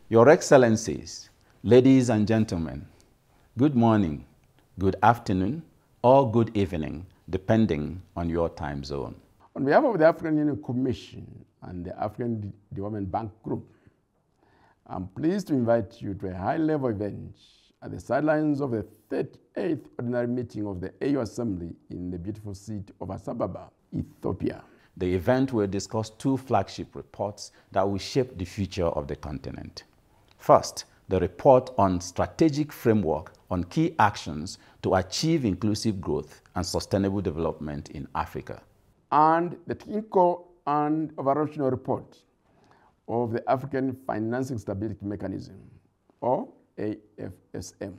Your Excellencies, ladies and gentlemen, good morning, good afternoon, or good evening, depending on your time zone. On behalf of the African Union Commission and the African Development Bank Group, I'm pleased to invite you to a high-level event at the sidelines of the 38th Ordinary Meeting of the AU Assembly in the beautiful city of Addis Ababa, Ethiopia. The event will discuss two flagship reports that will shape the future of the continent. First, the report on strategic framework on key actions to achieve inclusive growth and sustainable development in Africa. And the technical and operational report of the African Financing Stability Mechanism, or AFSM.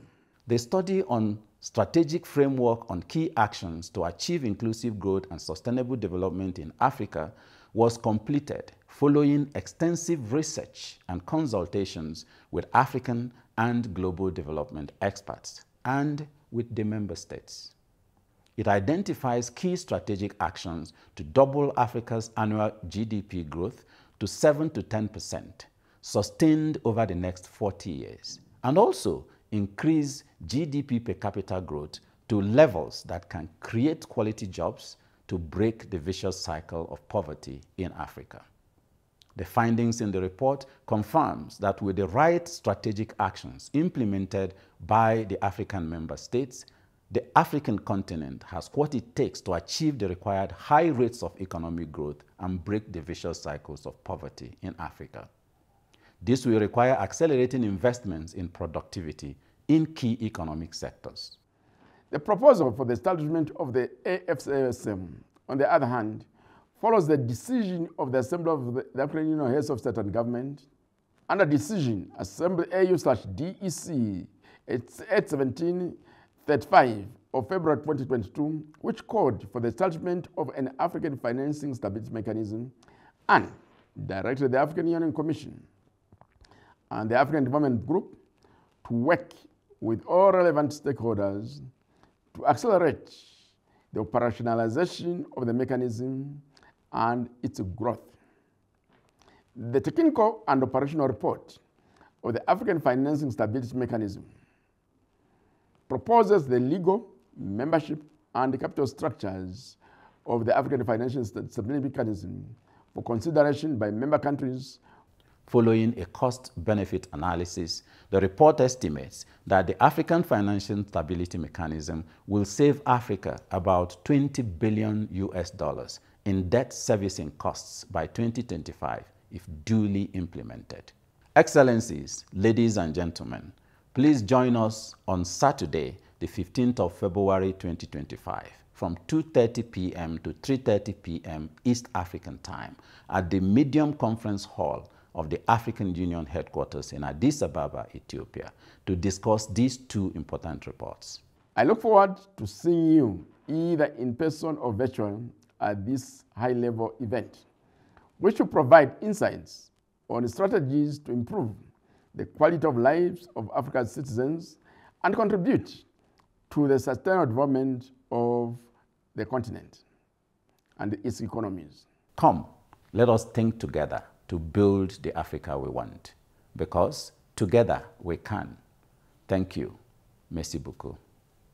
The study on strategic framework on key actions to achieve inclusive growth and sustainable development in Africa was completed following extensive research and consultations with African and global development experts and with the member states. It identifies key strategic actions to double Africa's annual GDP growth to 7 to 10%, sustained over the next 40 years, and also increase GDP per capita growth to levels that can create quality jobs to break the vicious cycle of poverty in Africa. The findings in the report confirms that with the right strategic actions implemented by the African member states, the African continent has what it takes to achieve the required high rates of economic growth and break the vicious cycles of poverty in Africa. This will require accelerating investments in productivity in key economic sectors. The proposal for the establishment of the AFSM, on the other hand, follows the decision of the Assembly of the African Union Heads of State and Government and a decision Assembly AU/DEC 817/35 of February 2022, which called for the establishment of an African Financing Stability Mechanism and directed the African Union Commission and the African Development Group to work with all relevant stakeholders to accelerate the operationalization of the mechanism and its growth. The technical and operational report of the African Financing Stability Mechanism proposes the legal, membership, and the capital structures of the African Financial Stability Mechanism for consideration by member countries. Following a cost-benefit analysis, the report estimates that the African Financial Stability Mechanism will save Africa about $20 billion in debt servicing costs by 2025 if duly implemented. Excellencies, ladies and gentlemen, please join us on Saturday, the 15th of February 2025 from 2:30 p.m. to 3:30 p.m. East African time at the Medium Conference Hall of the African Union headquarters in Addis Ababa, Ethiopia, to discuss these two important reports. I look forward to seeing you either in person or virtual at this high-level event, which will provide insights on strategies to improve the quality of lives of Africa's citizens and contribute to the sustainable development of the continent and its economies. Come, let us think together to build the Africa we want, because together we can. Thank you. Merci beaucoup.